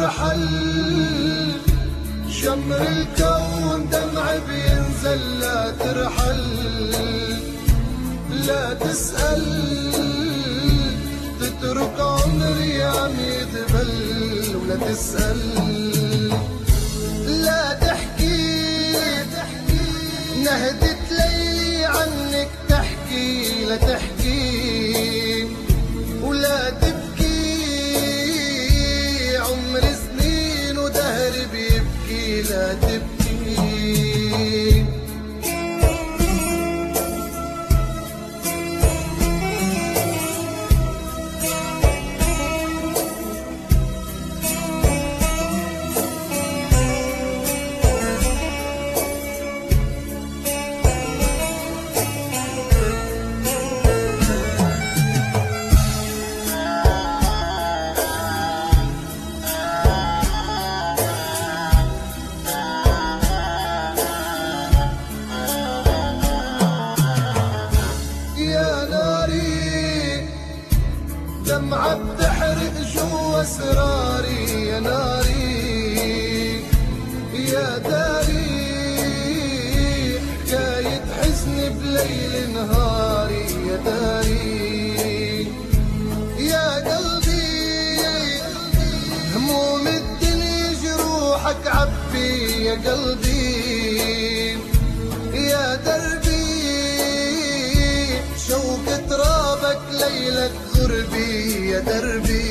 ترحل، شمر الكون دمع بينزل. لا ترحل، لا تسأل، تترك عمري عم يدبل. ولا تسأل، لا تحكي، نهدت ليلي عنك تحكي. لا تحكي ولا تبكي، عمر سنين ودهر بيبكي. لا تبكي. دمعة بتحرق جوا اسراري. يا ناري يا داري، حكاية حزن بليل نهاري. يا داري يا قلبي، هموم الدنيا جروحك عبي. يا قلبي يا دربي، شوق ترابك ليلة غربي. يا دربي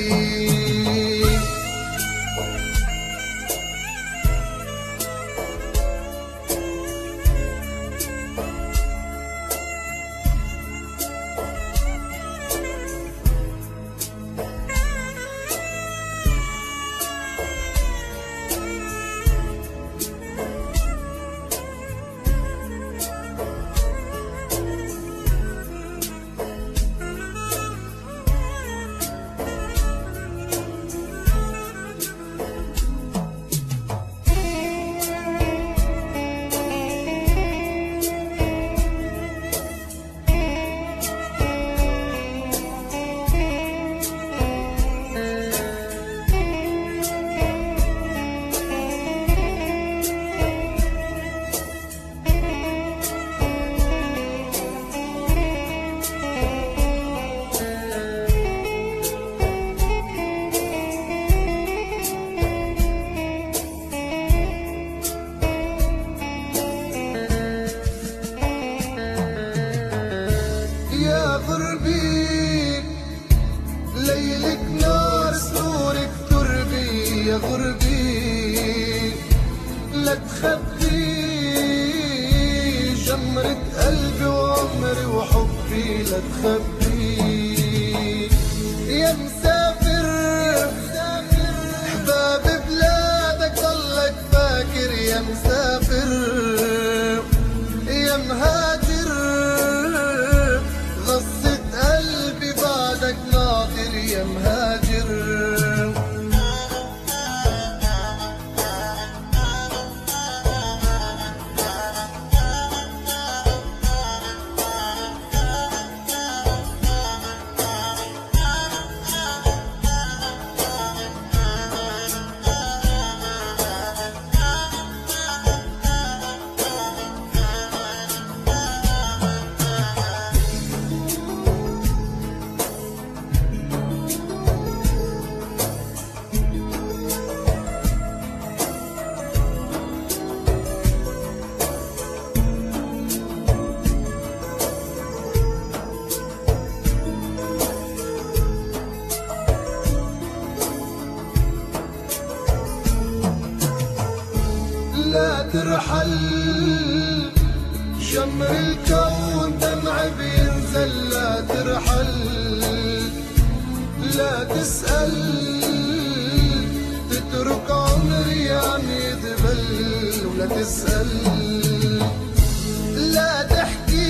غربي، ليلك نار سرورك تربي. يا غربي لا تخبي جمرة قلبي وعمري وحبي. لا تخبي يا مسافر، احباب بلادك ضلك فاكر. يا مسافر يا مهاجر، يا مهاجر. لا ترحل، شمر الكون دمع بينزل. لا ترحل، لا تسأل، تترك عمري عم يدبل. ولا تسأل، لا تحكي،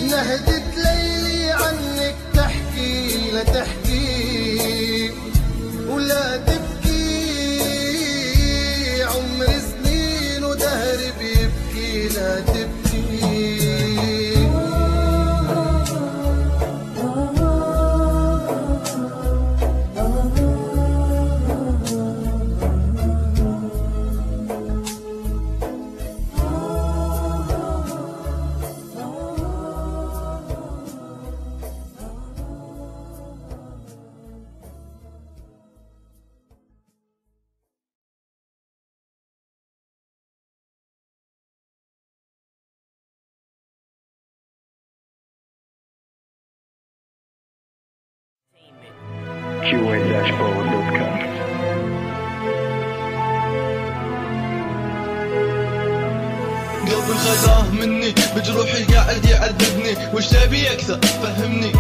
نهدت ليلي عنك تحكي. لا تحكي ولا تبكي، عمر سنين ودهر بيبكي. لا تبكي. QA-Power.com. قلبي خذاه مني بجروحي قاعد يعذبني، وش تبي اكثر فهمني؟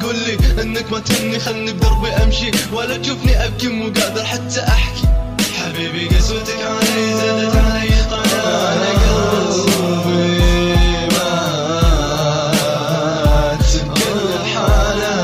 قول لي انك ما تهمني، خلني بدربي امشي ولا تشوفني ابكي مو قادر حتى احكي. حبيبي قسوتك علي زادت علي قناة، قلبي مات بكل حالة.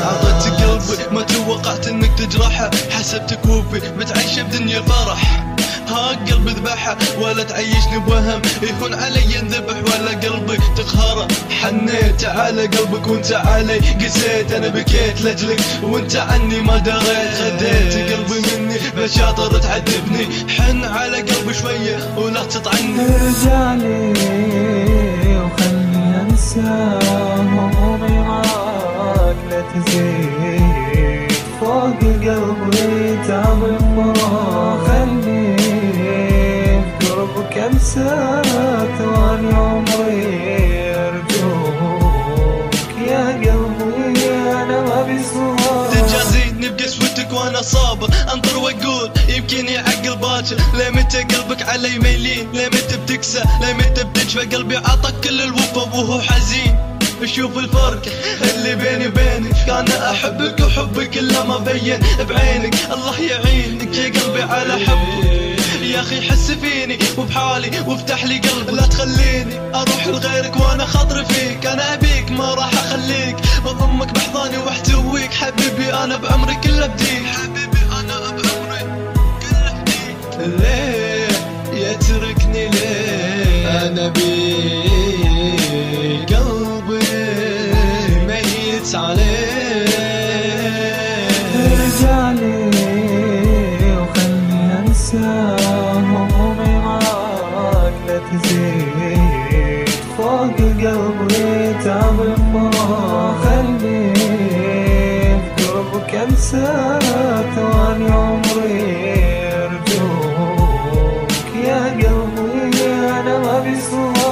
عطيتك قلبي ما توقعت انك تجرحه، حسبتك وفي بتعيشه بدنيا الفرح. ها قلبي ذبحه ولا تعيشني بوهم، يهون علي ينذبح ولا قلبي تقهره. حنيت على قلبك وانت علي قسيت، انا بكيت لاجلك وانت عني ما دريت. خديت قلبي مني بشاطر تعذبني، حن على قلبي شويه ولا تطعني. ارجعلي وخلني انسى همومي معاك، لا تزيد فوق قلبي تعب الفراق. خلني في قربك انسى ثواني عمري، ارجوك يا قلبي انا ما بيسوى. تجازيني بقسوتك وانا صابر انطر واقول يمكن يعقل باكر. ليه متى قلبك علي ميلين؟ ليه متى بتكسى؟ ليه متى بتجفى؟ قلبي عطاك كل الوفا وهو حزين. شوف الفرق اللي بيني وبينك، كان احبك وحبك الا ما بين بعينك. الله يعينك يا قلبي على حبك، يا اخي حس فيني وبحالي وافتح لي قلبي. لا تخليني اروح لغيرك وانا خاطري فيك، انا ابيك ما راح اخليك، بضمك بحضاني واحتويك. حبيبي انا بعمري كله بديك، حبيبي انا بعمري كله بديك. ليه يتركني ليه؟ انا بيك قلبي ميت عليه. ارجعلي وخلني انسى همومي معاك، لا تزيد فوق قلبي تعب الفراق. خلني في قربك انسى ثواني عمري، ارجوك يا قلبي انا ما بيسواك.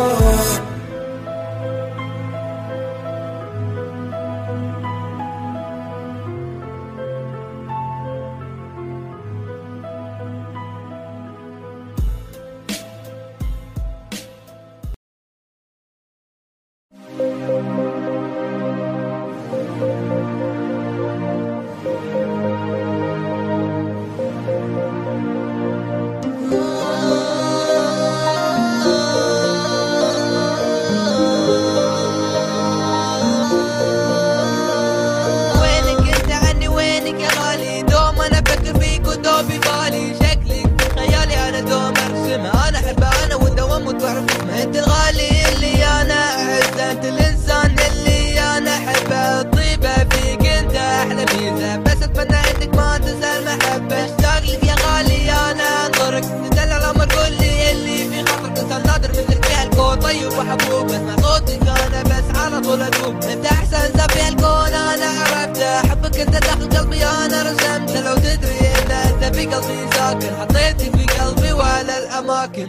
انت الغالي اللي انا اعزه، انت الانسان اللي انا احبه. الطيبه فيك انت احلى ميزه، بس اتمنى انك ما تنسى المحبه. اشتاق لك يا غالي انا انظرك، تدل الامر كلي اللي في خاطرك. انسان نادر مثلك في هالكون، طيب وحبوب، اسمع صوتك انا بس على طول ادوب. انت احسن انسان في هالكون انا عرفته، حبك انت داخل قلبي انا رسمته. لو تدري ان انت في قلبي ساكن، حطيتك في قلبي وعلى الاماكن.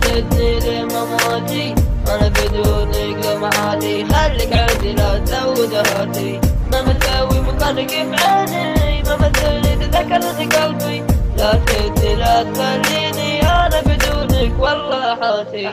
تدني لمماتي، أنا بدونك لمعاتي. خليك عندي لا تزود هاتي، ما مسوي مكانك بعيني، ما مثلني تذكرني قلبي. لا تدني لا تخليني، أنا بدونك والله حاتي.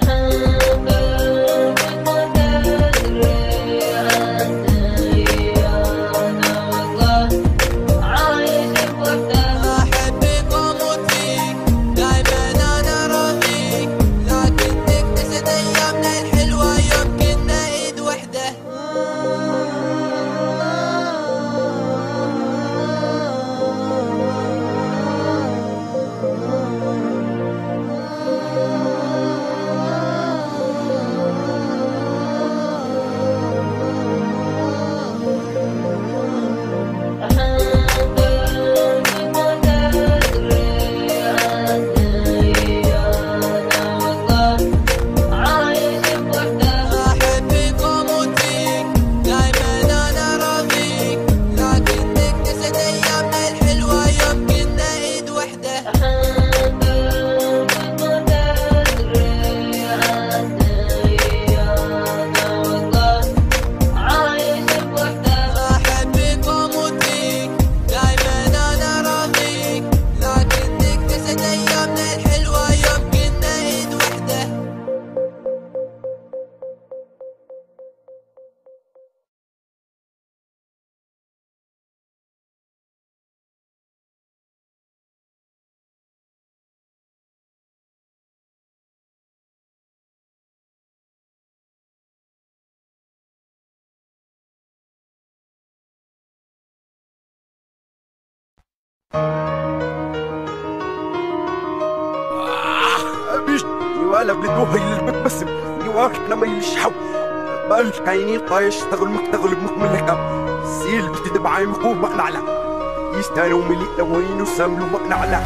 ولا بلدوها للمكبسم يواك انا ما يشحو بالش كايني طايش تغل مكتغل بمكمل لك سيل بتدب عايم خوف مقنع على يستانوا ملي لوين وساملوا مقنع على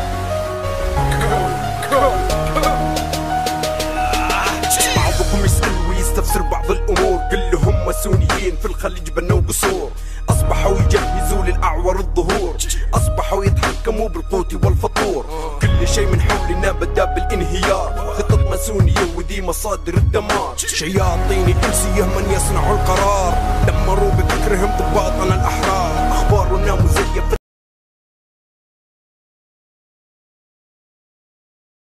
بعضكم يسأل ويستفسر بعض الامور كلهم ماسونيين في الخليج بنوا قصور اصبحوا يجهزوا للاعور الظهور اصبحوا يتحكموا بالقوت والفطور كل شيء من حولنا بدا بالانهيار خطط ماسونيه وذي مصادر الدمار شياطين انسيه من يصنع القرار دمروا بفكرهم ضباطنا الاحرار